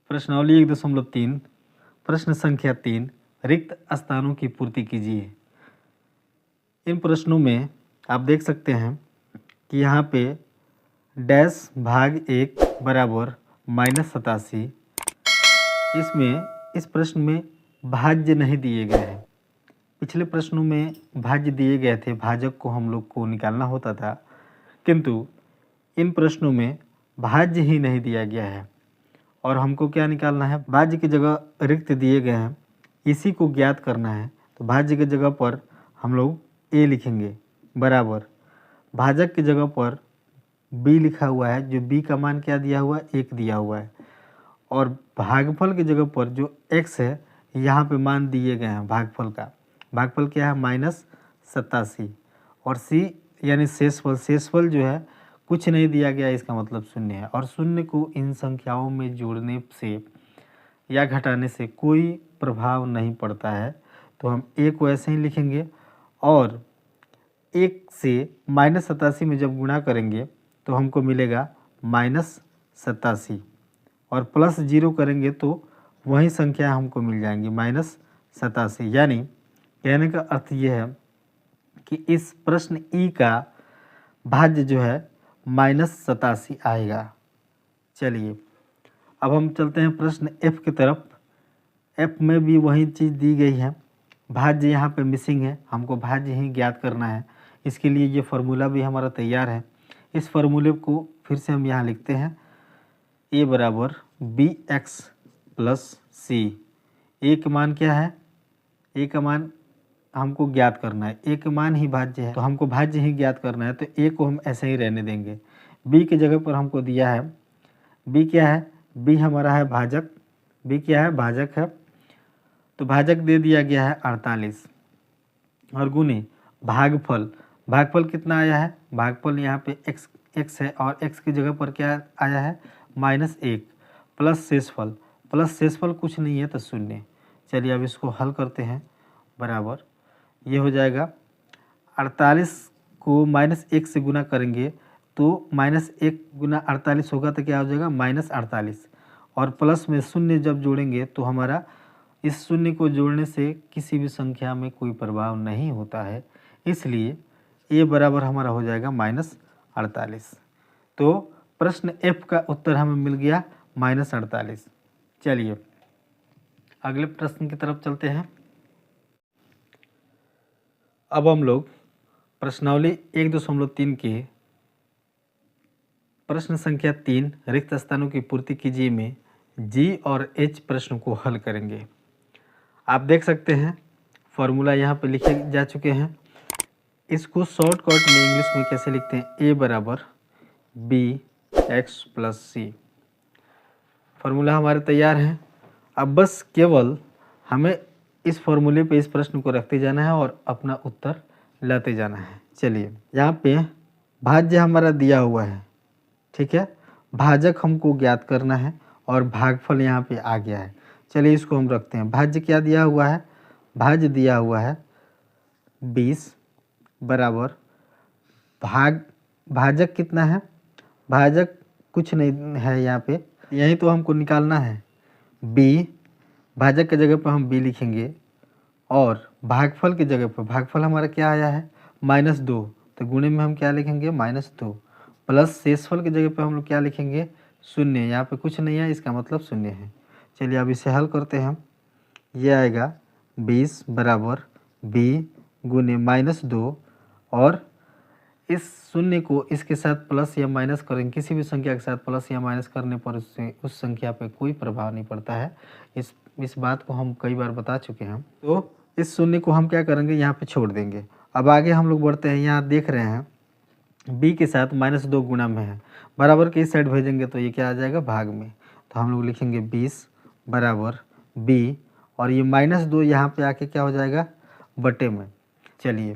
प्रश्नावली 1.3 प्रश्न संख्या 3 रिक्त स्थानों की पूर्ति कीजिए। इन प्रश्नों में आप देख सकते हैं कि यहाँ पे डैश भाग 1 बराबर -87। इसमें इस प्रश्न में भाज्य नहीं दिए गए हैं। पिछले प्रश्नों में भाज्य दिए गए थे, भाजक को हम लोग को निकालना होता था, किंतु इन प्रश्नों में भाज्य ही नहीं दिया गया है और हमको क्या निकालना है, भाज्य की जगह रिक्त दिए गए हैं, इसी को ज्ञात करना है। तो भाज्य की जगह पर हम लोग ए लिखेंगे बराबर भाजक की जगह पर बी लिखा हुआ है, जो बी का मान क्या दिया हुआ है, 1 दिया हुआ है, और भागफल की जगह पर जो x है यहाँ पे मान दिए गए हैं। भागफल का भागफल क्या है, -87, और c यानी शेषफल जो है कुछ नहीं दिया गया, इसका मतलब शून्य है। और शून्य को इन संख्याओं में जोड़ने से या घटाने से कोई प्रभाव नहीं पड़ता है, तो हम a को ऐसे ही लिखेंगे और 1 से -87 में जब गुणा करेंगे तो हमको मिलेगा -87 और प्लस 0 करेंगे तो वही संख्या हमको मिल जाएंगी -87। यानी कहने का अर्थ ये है कि इस प्रश्न ई का भाज्य जो है -87 आएगा। चलिए अब हम चलते हैं प्रश्न एफ की तरफ। एफ में भी वही चीज़ दी गई है, भाज्य यहाँ पे मिसिंग है, हमको भाज्य ही ज्ञात करना है। इसके लिए ये फार्मूला भी हमारा तैयार है। इस फार्मूले को फिर से हम यहाँ लिखते हैं, a बराबर bx प्लस सी। ए का मान क्या है, ए का मान हमको ज्ञात करना है, ए का मान ही भाज्य है तो हमको भाज्य ही ज्ञात करना है, तो ए को हम ऐसे ही रहने देंगे। बी की जगह पर हमको दिया है, बी क्या है, बी हमारा है भाजक, बी क्या है, भाजक है, तो भाजक दे दिया गया है 48 और गुने भागफल। भागफल कितना आया है, भागफल यहाँ पे x है और x की जगह पर क्या आया है, -1 प्लस शेषफल। प्लस शेषफल कुछ नहीं है तो शून्य। चलिए अब इसको हल करते हैं, बराबर ये हो जाएगा 48 को -1 से गुना करेंगे तो -1 गुना 48 होगा तो क्या हो जाएगा, -48, और प्लस में शून्य जब जोड़ेंगे तो हमारा इस शून्य को जोड़ने से किसी भी संख्या में कोई प्रभाव नहीं होता है, इसलिए ए बराबर हमारा हो जाएगा -48। तो प्रश्न एफ का उत्तर हमें मिल गया -48। चलिए अगले प्रश्न की तरफ चलते हैं। अब हम लोग प्रश्नावली 1.3 के प्रश्न संख्या 3 रिक्त स्थानों की पूर्ति कीजिए में जी और एच प्रश्न को हल करेंगे। आप देख सकते हैं फॉर्मूला यहाँ पे लिखे जा चुके हैं। इसको शॉर्टकट में इंग्लिश में कैसे लिखते हैं, ए बराबर bx प्लस सी। फार्मूला हमारे तैयार हैं। अब बस केवल हमें इस फार्मूले पे इस प्रश्न को रखते जाना है और अपना उत्तर लाते जाना है। चलिए यहाँ पे भाज्य हमारा दिया हुआ है, ठीक है, भाजक हमको ज्ञात करना है और भागफल यहाँ पे आ गया है। चलिए इसको हम रखते हैं। भाज्य क्या दिया हुआ है, भाज्य दिया हुआ है 20 बराबर भाजक कितना है, भाजक कुछ नहीं है यहाँ पे, यही तो हमको निकालना है। b भाजक की जगह पर हम b लिखेंगे और भागफल की जगह पर भागफल हमारा क्या आया है, -2, तो गुणे में हम क्या लिखेंगे, -2 प्लस शेषफल की जगह पर हम लोग क्या लिखेंगे, 0। यहाँ पे कुछ नहीं है, इसका मतलब 0 है। चलिए अब इसे हल करते हैं। ये आएगा 20 बराबर b गुने -2 और इस 0 को इसके साथ प्लस या माइनस करेंगे, किसी भी संख्या के साथ प्लस या माइनस करने पर उससे उस संख्या पे कोई प्रभाव नहीं पड़ता है। इस बात को हम कई बार बता चुके हैं। तो इस 0 को हम क्या करेंगे, यहाँ पे छोड़ देंगे। अब आगे हम लोग बढ़ते हैं। यहाँ देख रहे हैं b के साथ -2 गुणा में है, बराबर के इस साइड भेजेंगे तो ये क्या आ जाएगा, भाग में। तो हम लोग लिखेंगे 20 बराबर b और ये -2 यहाँ पे आके क्या हो जाएगा, बटे में। चलिए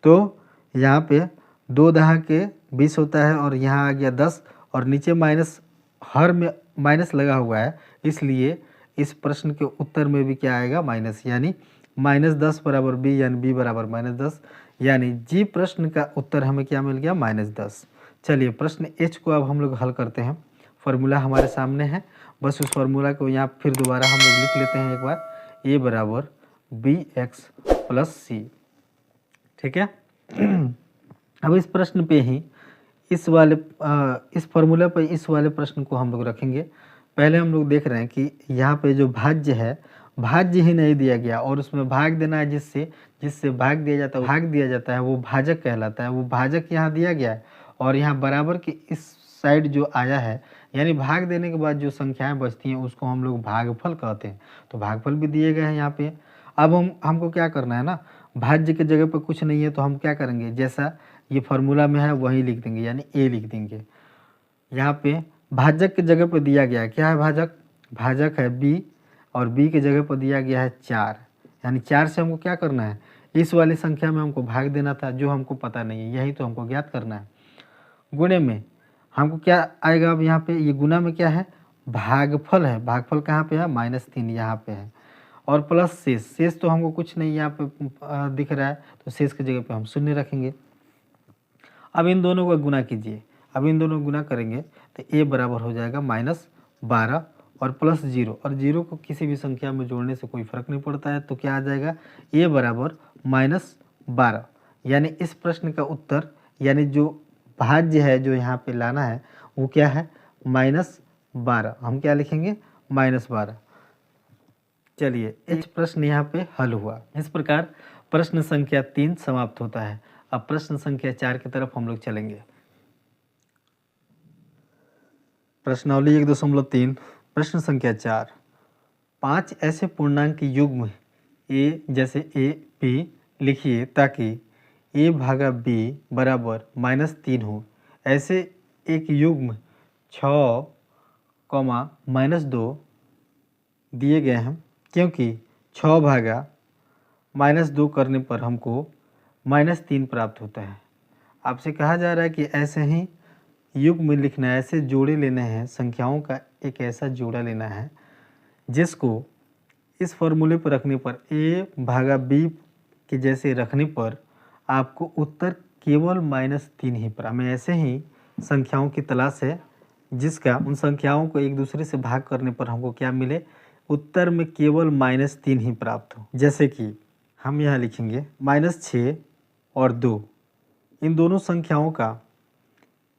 तो यहाँ पे 2 दहा के 20 होता है और यहाँ आ गया 10 और नीचे माइनस, हर में माइनस लगा हुआ है, इसलिए इस प्रश्न के उत्तर में भी क्या आएगा, माइनस, यानी -10 बराबर b यानी b बराबर -10, यानी जी प्रश्न का उत्तर हमें क्या मिल गया, -10। चलिए प्रश्न एच को अब हम लोग हल करते हैं। फार्मूला हमारे सामने है, बस उस फार्मूला को यहाँ फिर दोबारा हम लोग लिख लेते हैं एक बार, a बराबर बी एक्स प्लस सी। ठीक है। अब इस प्रश्न पे ही इस फार्मूला पर इस वाले प्रश्न को हम लोग रखेंगे। पहले हम लोग देख रहे हैं कि यहाँ पे जो भाज्य है, भाज्य ही नहीं दिया गया और उसमें भाग देना है, जिससे भाग दिया जाता है वो भाजक कहलाता है। वो भाजक यहाँ दिया गया है और यहाँ बराबर की इस साइड जो आया है, यानी भाग देने के बाद जो संख्याएं बचती हैं उसको हम लोग भागफल कहते हैं। तो भागफल भी दिए गए हैं यहाँ पे। अब हमको क्या करना है ना, भाज्य की जगह पर कुछ नहीं है तो हम क्या करेंगे, जैसा ये फार्मूला में है वही लिख देंगे, यानी ए लिख देंगे। यहाँ पे भाजक की जगह पर दिया गया है, क्या है भाजक, भाजक है बी, और बी की जगह पर दिया गया है 4, यानी 4 से हमको क्या करना है, इस वाली संख्या में हमको भाग देना था जो हमको पता नहीं है, यही तो हमको ज्ञात करना है। गुणे में हमको क्या आएगा, अब यहाँ पे ये गुना में क्या है, भागफल है, भागफल कहाँ पे है, -3 यहाँ पे है, और प्लस शेष तो हमको कुछ नहीं यहाँ पे दिख रहा है, तो शेष की जगह पे हम 0 रखेंगे। अब इन दोनों का गुना कीजिए, अब इन दोनों को गुना करेंगे तो a बराबर हो जाएगा -12 और प्लस 0, और 0 को किसी भी संख्या में जोड़ने से कोई फर्क नहीं पड़ता है, तो क्या आ जाएगा, a बराबर -12। यानी इस प्रश्न का उत्तर, यानी जो भाज्य है जो यहाँ पे लाना है वो क्या है, -12। हम क्या लिखेंगे, -12। चलिए इस प्रश्न यहाँ पे हल हुआ। इस प्रकार प्रश्न संख्या 3 समाप्त होता है। अब प्रश्न संख्या 4 की तरफ हम लोग चलेंगे। प्रश्नावली 1.3 प्रश्न संख्या 4, 5 ऐसे पूर्णांक युग्म a जैसे a b लिखिए ताकि a भागा b बराबर -3 हो। ऐसे एक युग्म 6, -2 दिए गए हैं, क्योंकि 6 भागा -2 करने पर हमको -3 प्राप्त होता है। आपसे कहा जा रहा है कि ऐसे ही युग्म लिखना है, ऐसे जोड़े लेने हैं, संख्याओं का एक ऐसा जोड़ा लेना है जिसको इस फॉर्मूले पर रखने पर a भागा b के जैसे रखने पर आपको उत्तर केवल -3 ही प्राप्त। हमें ऐसे ही संख्याओं की तलाश है जिसका उन संख्याओं को एक दूसरे से भाग करने पर हमको क्या मिले, उत्तर में केवल -3 ही प्राप्त हो। जैसे कि हम यहाँ लिखेंगे -6 और 2, इन दोनों संख्याओं का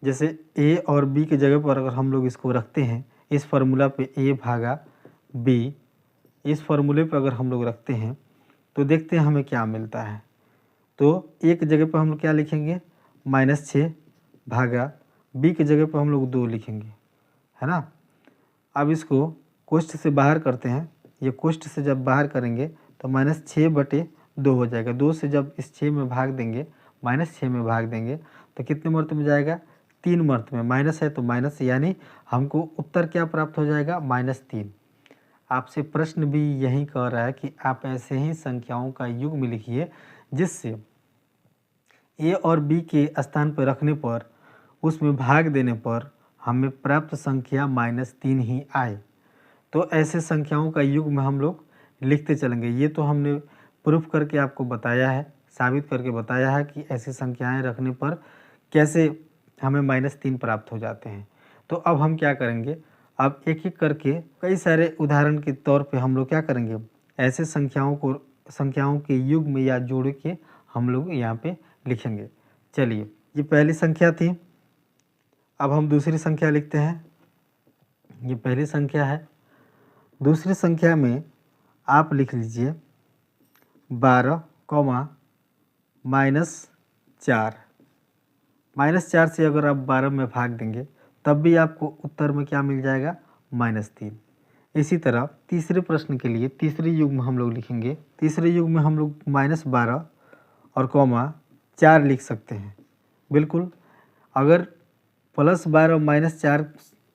जैसे a और b की जगह पर अगर हम लोग इसको रखते हैं, इस फार्मूला पे a भागा b, इस फार्मूले पे अगर हम लोग रखते हैं तो देखते हैं हमें क्या मिलता है। तो a की जगह पर हम लोग क्या लिखेंगे, -6 भागा b की जगह पर हम लोग 2 लिखेंगे, है ना। अब इसको कोष्ठ से बाहर करते हैं, ये कोष्ठ से जब बाहर करेंगे तो -6/2 हो जाएगा। 2 से जब इस 6 में भाग देंगे, -6 में भाग देंगे तो कितने मर्त में जाएगा, 3 मर्त में, माइनस है तो माइनस, यानी हमको उत्तर क्या प्राप्त हो जाएगा, -3। आपसे प्रश्न भी यही कह रहा है कि आप ऐसे ही संख्याओं का युग्म लिखिए जिससे a और b के स्थान पर रखने पर, उसमें भाग देने पर हमें प्राप्त संख्या -3 ही आए। तो ऐसे संख्याओं का युग्म हम लोग लिखते चलेंगे। ये तो हमने प्रूफ करके आपको बताया है, साबित करके बताया है कि ऐसी संख्याएं रखने पर कैसे हमें -3 प्राप्त हो जाते हैं। तो अब हम क्या करेंगे, अब एक एक करके कई सारे उदाहरण के तौर पे हम लोग क्या करेंगे, ऐसे संख्याओं के युग्म या जोड़ के हम लोग यहाँ पे लिखेंगे। चलिए, ये पहली संख्या थी। अब हम दूसरी संख्या लिखते हैं। ये पहली संख्या है। दूसरी संख्या में आप लिख लीजिए 12, -4। -4 से अगर आप 12 में भाग देंगे तब भी आपको उत्तर में क्या मिल जाएगा, -3। इसी तरह तीसरे प्रश्न के लिए तीसरी युग्म हम लोग लिखेंगे। तीसरे युग्म में हम लोग -12 और 4 लिख सकते हैं। बिल्कुल, अगर +12 और -4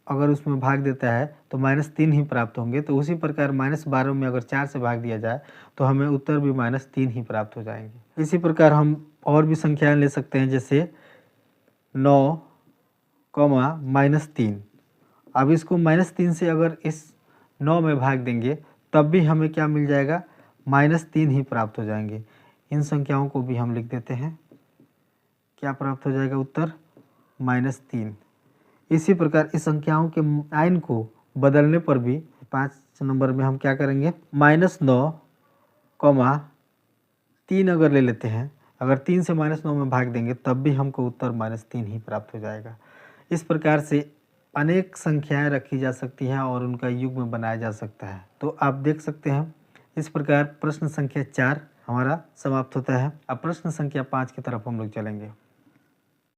अगर उसमें भाग देता है तो -3 ही प्राप्त होंगे। तो उसी प्रकार -12 में अगर 4 से भाग दिया जाए तो हमें उत्तर भी -3 ही प्राप्त हो जाएंगे। इसी प्रकार हम और भी संख्याएं ले सकते हैं, जैसे 9, -3। अब इसको -3 से अगर इस 9 में भाग देंगे तब भी हमें क्या मिल जाएगा, -3 ही प्राप्त हो जाएंगे। इन संख्याओं को भी हम लिख देते हैं, क्या प्राप्त हो जाएगा उत्तर, -3। इसी प्रकार इस संख्याओं के आयन को बदलने पर भी 5 नंबर में हम क्या करेंगे, -9, 3 अगर ले लेते हैं, अगर 3 से -9 में भाग देंगे तब भी हमको उत्तर -3 ही प्राप्त हो जाएगा। इस प्रकार से अनेक संख्याएं रखी जा सकती हैं और उनका युग्म बनाया जा सकता है। तो आप देख सकते हैं इस प्रकार प्रश्न संख्या 4 हमारा समाप्त होता है। अब प्रश्न संख्या 5 की तरफ हम लोग चलेंगे।